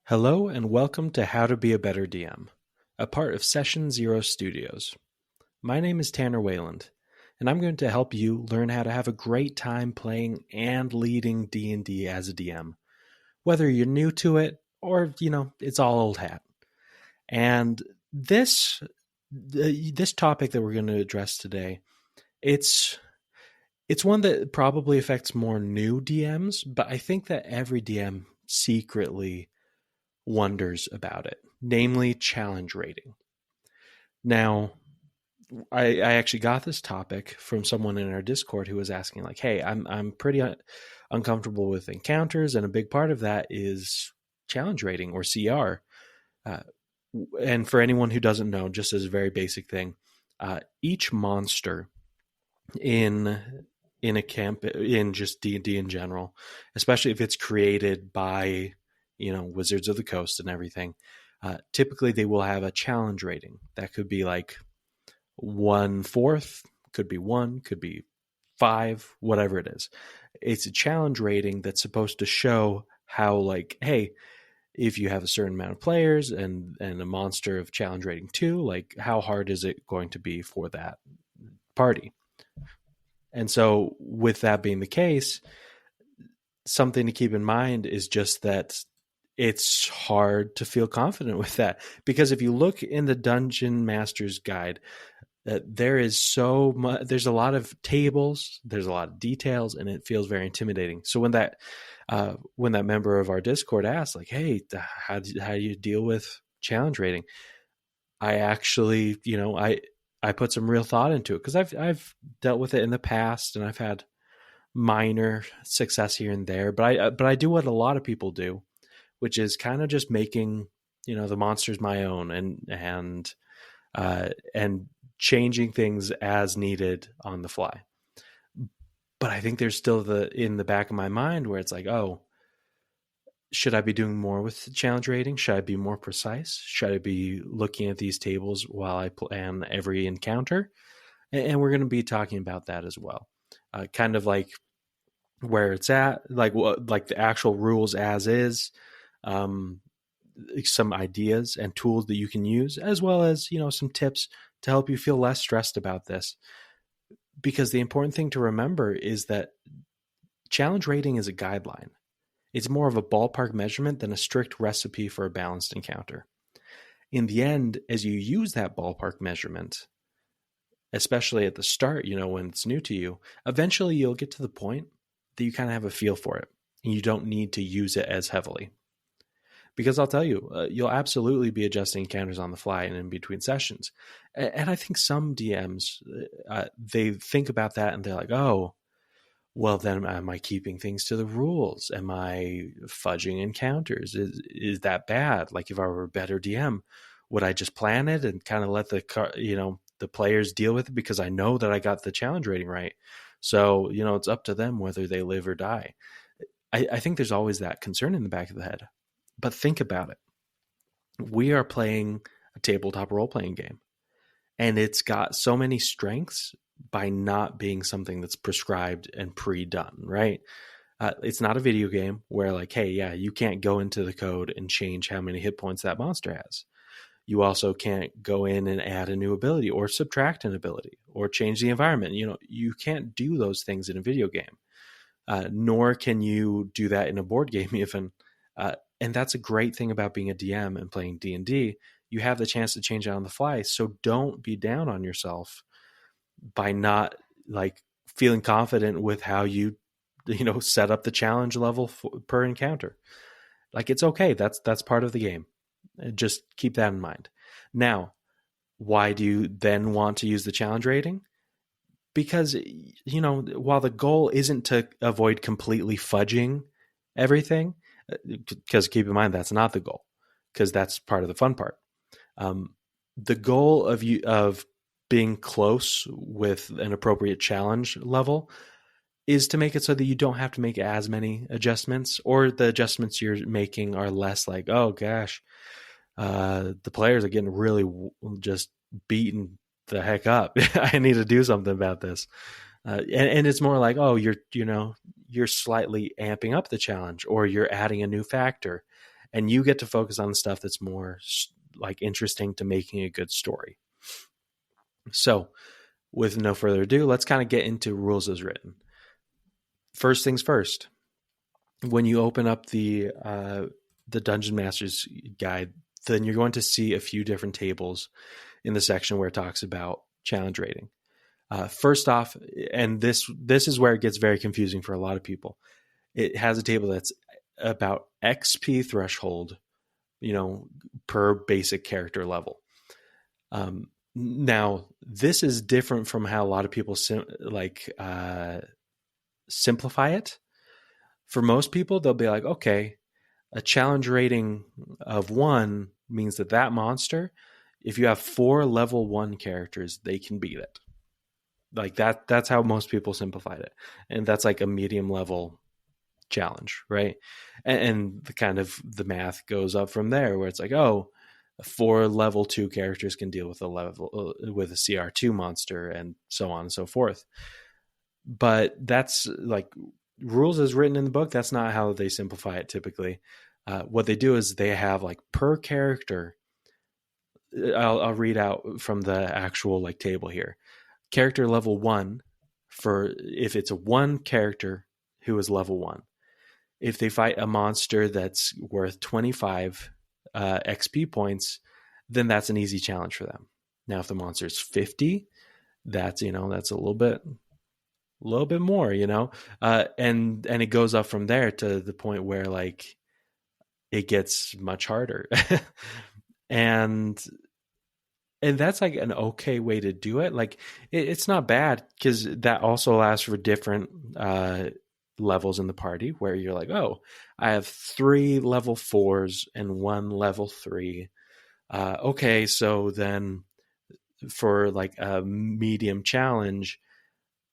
Hello and welcome to How to Be a Better DM, a part of Session Zero Studios. My name is Tanner Wayland, and I'm going to help you learn how to have a great time playing and leading D&D as a DM, whether you're new to it or, it's all old hat. And this topic that we're going to address today, it's one that probably affects more new DMs, but I think that every DM secretly wonders about it, namely challenge rating. Now, I actually got this topic from someone in our Discord who was asking, like, "Hey, I'm pretty uncomfortable with encounters, and a big part of that is challenge rating or CR." And for anyone who doesn't know, just as a very basic thing, each monster in a camp, in just D&D in general, especially if it's created by Wizards of the Coast and everything, typically they will have a challenge rating that could be like 1/4, could be 1, could be 5, whatever it is. It's a challenge rating that's supposed to show how, like, hey, if you have a certain amount of players and a monster of challenge rating 2, like, how hard is it going to be for that party? And so with that being the case, something to keep in mind is just that it's hard to feel confident with that, because if you look in the Dungeon Master's Guide, there is so much, there's a lot of tables, there's a lot of details, and it feels very intimidating. So when that member of our Discord asked, like, "Hey, how do you deal with challenge rating?" I actually, I put some real thought into it, because I've dealt with it in the past, and I've had minor success here and there, but I do what a lot of people do, which is kind of just making, the monsters my own and changing things as needed on the fly. But I think there's still in the back of my mind where it's like, oh, should I be doing more with the challenge rating? Should I be more precise? Should I be looking at these tables while I plan every encounter? And we're going to be talking about that as well. Kind of like where it's at, like the actual rules as is, some ideas and tools that you can use, as well as, some tips to help you feel less stressed about this. Because the important thing to remember is that challenge rating is a guideline. It's more of a ballpark measurement than a strict recipe for a balanced encounter. In the end, as you use that ballpark measurement, especially at the start, when it's new to you, eventually you'll get to the point that you kind of have a feel for it, and you don't need to use it as heavily. Because I'll tell you, you'll absolutely be adjusting encounters on the fly and in between sessions. And I think some DMs, they think about that and they're like, oh, well, then am I keeping things to the rules? Am I fudging encounters? Is that bad? Like, if I were a better DM, would I just plan it and kind of let the players deal with it, because I know that I got the challenge rating right? So, it's up to them whether they live or die. I think there's always that concern in the back of the head. But think about it. We are playing a tabletop role-playing game, and it's got so many strengths by not being something that's prescribed and pre-done, right? It's not a video game where, like, hey, yeah, you can't go into the code and change how many hit points that monster has. You also can't go in and add a new ability or subtract an ability or change the environment. You can't do those things in a video game, nor can you do that in a board game even. And that's a great thing about being a DM and playing D&D. You have the chance to change it on the fly. So don't be down on yourself by not, like, feeling confident with how you set up the challenge level per encounter. Like, it's okay. That's part of the game. Just keep that in mind. Now, why do you then want to use the challenge rating? Because, while the goal isn't to avoid completely fudging everything, because keep in mind, that's not the goal, because that's part of the fun part. The goal of being close with an appropriate challenge level is to make it so that you don't have to make as many adjustments, or the adjustments you're making are less like, oh gosh, the players are getting really just beaten the heck up. I need to do something about this. And it's more like, oh, you're slightly amping up the challenge, or you're adding a new factor. and you get to focus on the stuff that's more like interesting to making a good story. So with no further ado, let's kind of get into rules as written. First things first, when you open up the Dungeon Master's Guide, then you're going to see a few different tables in the section where it talks about challenge rating. First off, and this is where it gets very confusing for a lot of people, it has a table that's about XP threshold, per basic character level. Now, this is different from how a lot of people simplify it. For most people, they'll be like, okay, a challenge rating of 1 means that monster, if you have 4 level 1 characters, they can beat it. Like that's how most people simplified it. And that's like a medium level challenge, right? And the kind of the math goes up from there, where it's like, 4 level 2 characters can deal with a CR2 monster, and so on and so forth. But that's like rules as written in the book. That's not how they simplify it typically. What they do is they have like per character. I'll read out from the actual like table here. Character level 1, for if it's a 1 character who is level 1. If they fight a monster that's worth 25 XP points, then that's an easy challenge for them. Now, if the monster is 50, that's a little bit more, and it goes up from there to the point where like it gets much harder. and that's like an okay way to do it. Like it's not bad, because that also allows for different levels in the party, where you're like, I have 3 level 4s and 1 level 3. Okay, so then for like a medium challenge,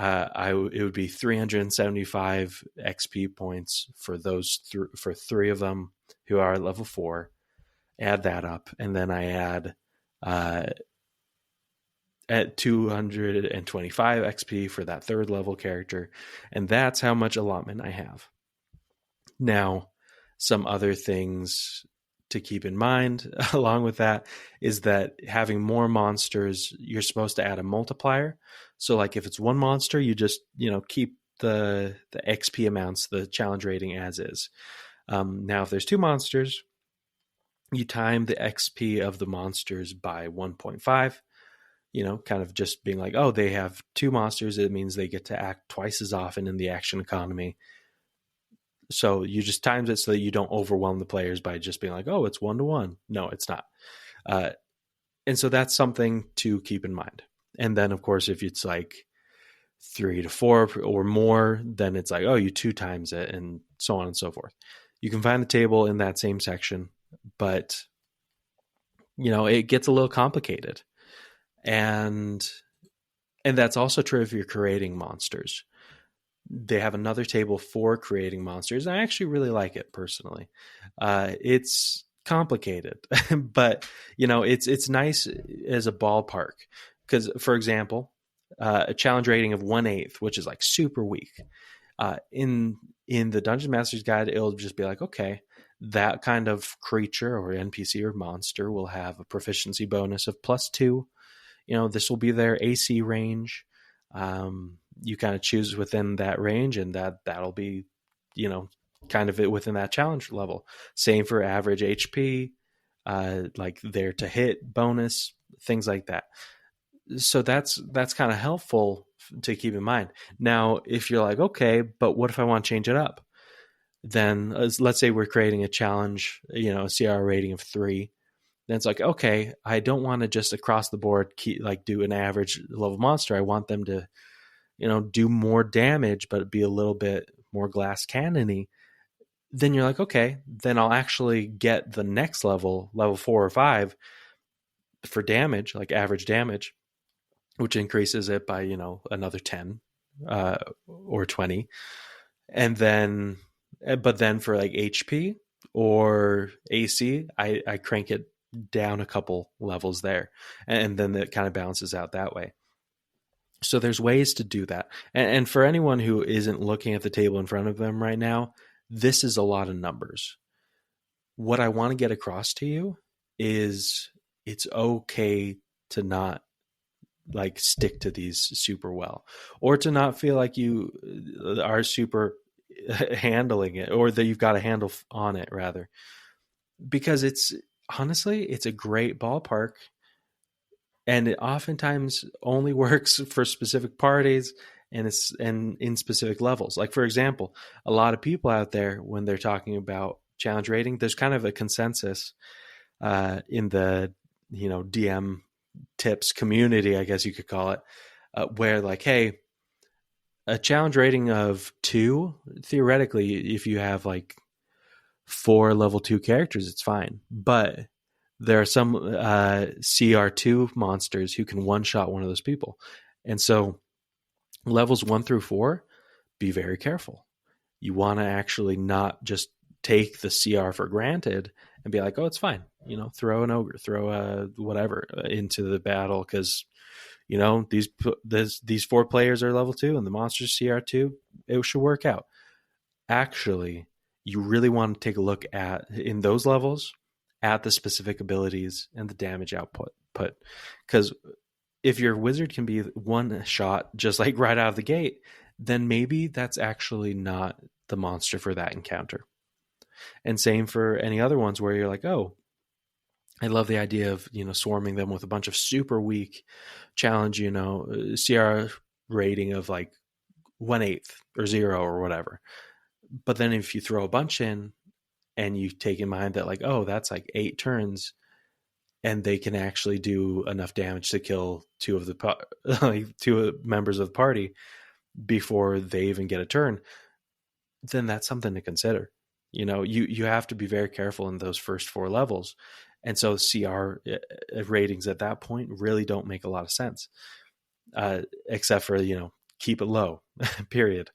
it would be 375 XP points for those for 3 of them who are level 4. Add that up, and then I add at 225 XP for that 3rd level character, and that's how much allotment I have. Now, some other things to keep in mind along with that is that having more monsters, you're supposed to add a multiplier. So like if it's 1 monster, you just keep the XP amounts, the challenge rating as is. Now if there's 2 monsters, you time the XP of the monsters by 1.5, kind of just being like, they have 2 monsters, it means they get to act twice as often in the action economy. So you just times it so that you don't overwhelm the players by just being like, it's 1-to-1. No, it's not. And so that's something to keep in mind. And then, of course, if it's like 3 to 4 or more, then it's like, you 2 times it, and so on and so forth. You can find the table in that same section, but, it gets a little complicated. And that's also true if you're creating monsters. They have another table for creating monsters. I actually really like it personally. It's complicated, but it's nice as a ballpark, because, for example, a challenge rating of 1/8, which is like super weak. In the Dungeon Master's Guide, it'll just be like, okay, that kind of creature or NPC or monster will have a proficiency bonus of +2. This will be their AC range. You kind of choose within that range, and that'll be, kind of it within that challenge level. Same for average HP, like their to hit bonus, things like that. So that's kind of helpful to keep in mind. Now, if you're like, okay, but what if I want to change it up? Then let's say we're creating a challenge, a CR rating of 3. Then it's like, okay, I don't want to just across the board do an average level monster. I want them to, do more damage, but be a little bit more glass cannony. Then you're like, okay, then I'll actually get the next level 4 or 5 for damage, like average damage, which increases it by, another 10 or 20. And then, but then for like HP or AC, I crank it down a couple levels there. And then it kind of balances out that way. So there's ways to do that. And for anyone who isn't looking at the table in front of them right now, this is a lot of numbers. what I want to get across to you is it's okay to not like stick to these super well, or to not feel like you are super handling it, or that you've got a handle on it rather, because it's honestly, it's a great ballpark, and it oftentimes only works for specific parties, and it's and in specific levels. Like for example, a lot of people out there, when they're talking about challenge rating, there's kind of a consensus in the DM tips community, I guess you could call it, where like, hey, a challenge rating of 2, theoretically, if you have like 4 level 2 characters, it's fine. But there are some CR2 monsters who can one shot one of those people. And so levels 1 through 4, be very careful. You want to actually not just take the CR for granted and be like, oh, it's fine. Throw an ogre, throw a whatever into the battle, because these 4 players are level 2 and the monster's CR2. It should work out. Actually, you really want to take a look at, in those levels, at the specific abilities and the damage output. Because if your wizard can be one shot just like right out of the gate, then maybe that's actually not the monster for that encounter. And same for any other ones where you're like, oh, I love the idea of swarming them with a bunch of super weak challenge, CR rating of like 1/8 or 0 or whatever. But then if you throw a bunch in and you take in mind that like, oh, that's like 8 turns, and they can actually do enough damage to kill 2 of the 2 members of the party before they even get a turn, then that's something to consider. You have to be very careful in those first 4 levels. And so CR ratings at that point really don't make a lot of sense, except for, keep it low, period.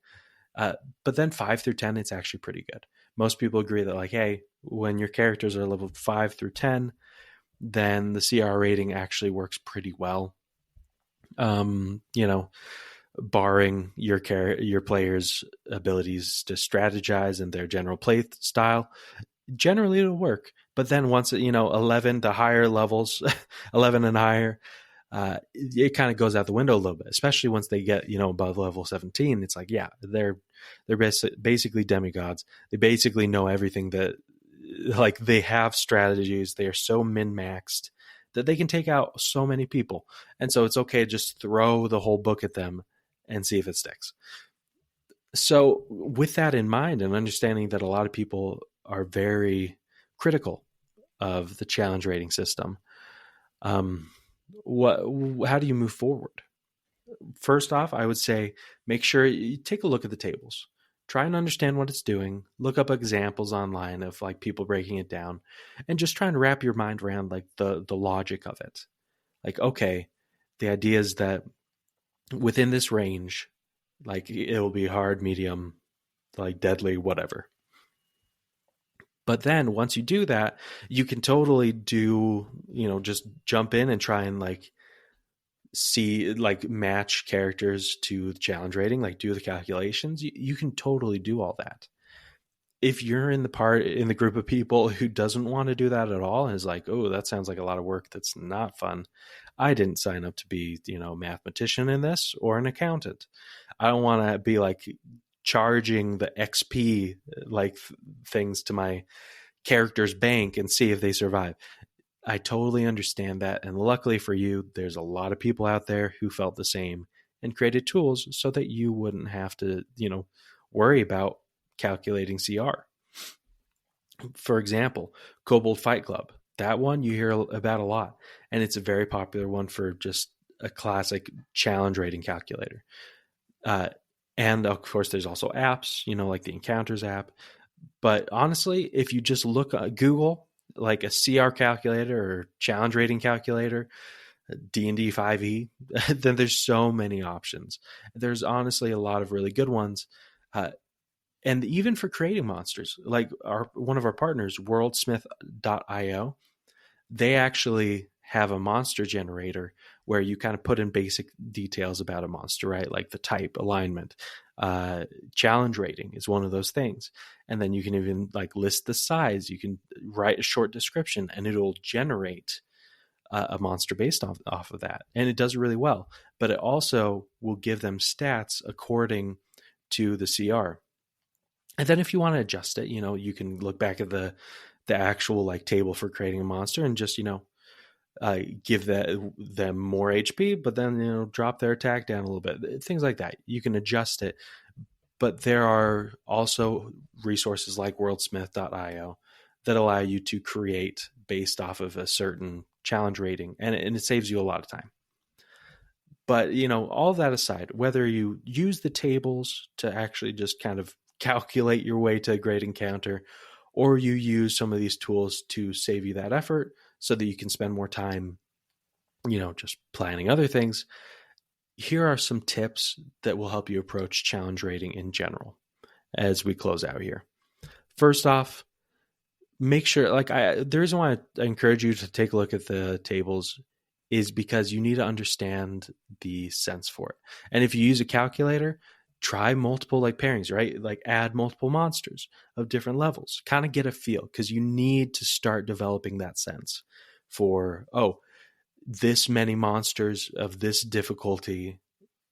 But then 5 through 10, it's actually pretty good. Most people agree that like, hey, when your characters are level 5 through 10, then the CR rating actually works pretty well. Barring your players' abilities to strategize and their general play style, generally it'll work. But then once 11 to higher levels, 11 and higher, it kind of goes out the window a little bit, especially once they get above level 17. It's like, yeah, they're basically demigods. They basically know everything, that like they have strategies. They are so min-maxed that they can take out so many people, and so it's okay to just throw the whole book at them and see if it sticks. So with that in mind, and understanding that a lot of people are very critical of the challenge rating system, how do you move forward? First off, I would say make sure you take a look at the tables. Try and understand what it's doing. Look up examples online of like people breaking it down, and just try and wrap your mind around like the logic of it. Like, okay, the idea is that within this range, like it'll be hard, medium, like deadly, whatever. But then once you do that, you can totally do, just jump in and try and like see, like match characters to the challenge rating, like do the calculations. You can totally do all that. If you're in the group of people who doesn't want to do that at all and is like, oh, that sounds like a lot of work, that's not fun. I didn't sign up to be, a mathematician in this or an accountant. I don't want to be like charging the XP like things to my character's bank and see if they survive. I totally understand that. And luckily for you, there's a lot of people out there who felt the same and created tools so that you wouldn't have to, worry about calculating CR. For example, Kobold Fight Club. That one you hear about a lot. And it's a very popular one for just a classic challenge rating calculator. And of course, there's also apps, like the Encounters app. But honestly, if you just look at Google, like a CR calculator or challenge rating calculator, D&D 5e, then there's so many options. There's honestly a lot of really good ones. And even for creating monsters, like one of our partners, worldsmith.io, they actually have a monster generator where you kind of put in basic details about a monster, right? Like the type, alignment, challenge rating is one of those things. And then you can even like list the size. You can write a short description and it'll generate a monster based off of that. And it does really well, but it also will give them stats according to the CR. And then if you want to adjust it, you can look back at the actual like table for creating a monster and just, give them more HP, but then, drop their attack down a little bit. Things like that. You can adjust it. But there are also resources like worldsmith.io that allow you to create based off of a certain challenge rating, and it saves you a lot of time. But, all that aside, whether you use the tables to actually just kind of calculate your way to a great encounter, or you use some of these tools to save you that effort so that you can spend more time, just planning other things, here are some tips that will help you approach challenge rating in general as we close out here. First off, make sure, the reason why I encourage you to take a look at the tables is because you need to understand the sense for it. And if you use a calculator, try multiple pairings, right? Like add multiple monsters of different levels, kind of get a feel, because you need to start developing that sense for, this many monsters of this difficulty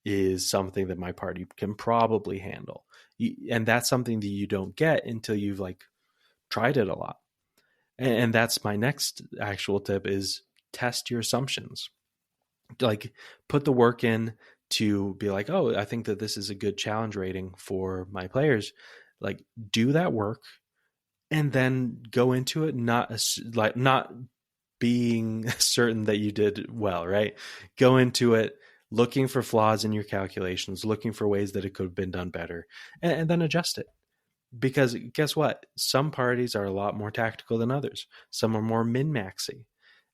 is something that my party can probably handle. And that's something that you don't get until you've tried it a lot. And that's my next actual tip is test your assumptions. Put the work in to be I think that this is a good challenge rating for my players. Do that work and then go into it not being certain that you did well, right? Go into it looking for flaws in your calculations, looking for ways that it could have been done better, and then adjust it. Because guess what? Some parties are a lot more tactical than others. Some are more min-maxy.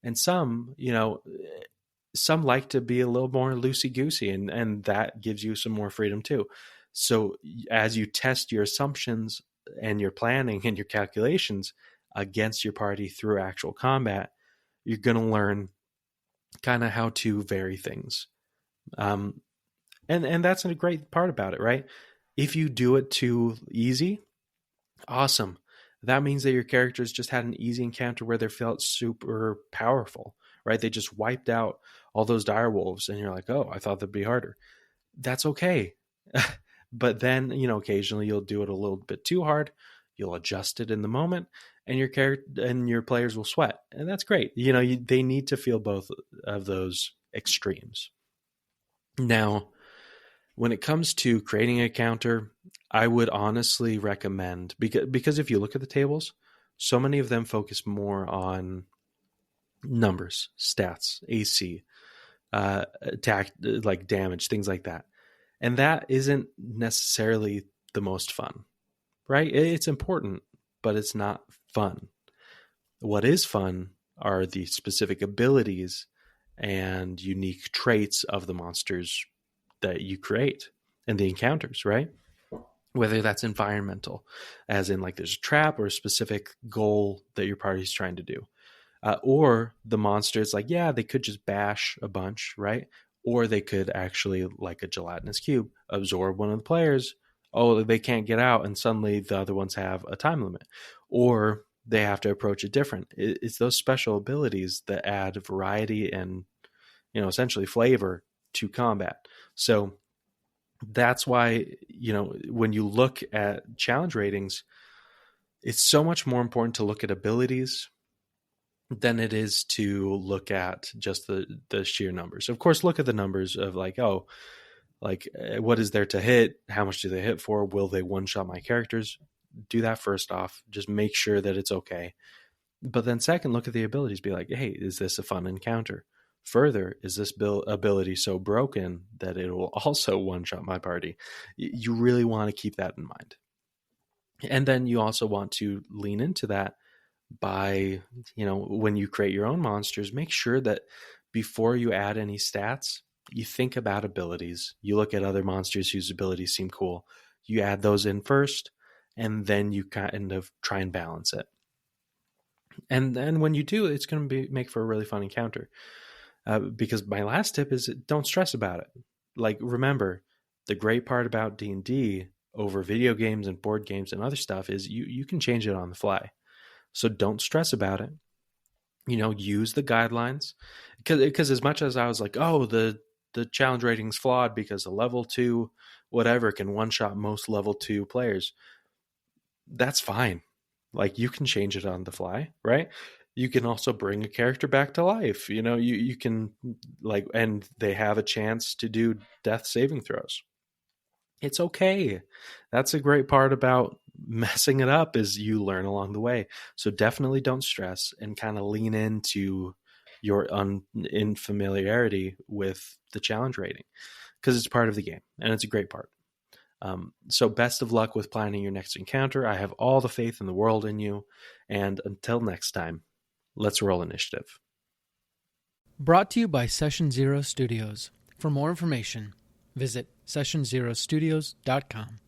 And some, some like to be a little more loosey-goosey, and that gives you some more freedom too. So as you test your assumptions and your planning and your calculations against your party through actual combat, you're going to learn kind of how to vary things. And that's a great part about it, right? If you do it too easy, awesome. That means that your characters just had an easy encounter where they felt super powerful, right? They just wiped out all those dire wolves and you're like, oh, I thought that'd be harder. That's okay. But then, occasionally you'll do it a little bit too hard. You'll adjust it in the moment and your character and your players will sweat. And that's great. They need to feel both of those extremes. Now, when it comes to creating a counter, I would honestly recommend, because if you look at the tables, so many of them focus more on numbers, stats, AC, attack, damage, things like that. And that isn't necessarily the most fun, right? It's important, but it's not fun. What is fun are the specific abilities and unique traits of the monsters that you create and the encounters, right? Whether that's environmental, as in there's a trap or a specific goal that your party's trying to do. Or the monsters, they could just bash a bunch, right? Or they could actually, like a gelatinous cube, absorb one of the players. Oh, they can't get out, and suddenly the other ones have a time limit. Or they have to approach it different. It's those special abilities that add variety and, essentially flavor to combat. So that's why, when you look at challenge ratings, it's so much more important to look at abilities than it is to look at just the sheer numbers. Of course, look at the numbers of what is there to hit? How much do they hit for? Will they one-shot my characters? Do that first off. Just make sure that it's okay. But then second, look at the abilities. Be hey, is this a fun encounter? Further, is this ability so broken that it will also one-shot my party? You really want to keep that in mind. And then you also want to lean into that by, when you create your own monsters, make sure that before you add any stats, you think about abilities. You look at other monsters whose abilities seem cool. You add those in first, and then you kind of try and balance it. And when you do, it's going to make for a really fun encounter. Because my last tip is don't stress about it. Like, remember, the great part about D&D over video games and board games and other stuff is you can change it on the fly. So don't stress about it. Use the guidelines, because as much as I was like, oh, the challenge rating's flawed because a level 2 whatever can one shot most level 2 players, that's fine. Like, you can change it on the fly, right? You can also bring a character back to life. You can, like, and they have a chance to do death saving throws. It's okay. That's a great part about messing it up, is you learn along the way. So definitely don't stress and kind of lean into your infamiliarity with the challenge rating, because it's part of the game and it's a great part. So best of luck with planning your next encounter. I have all the faith in the world in you. And until next time, let's roll initiative. Brought to you by Session Zero Studios. For more information, visit sessionzerostudios.com.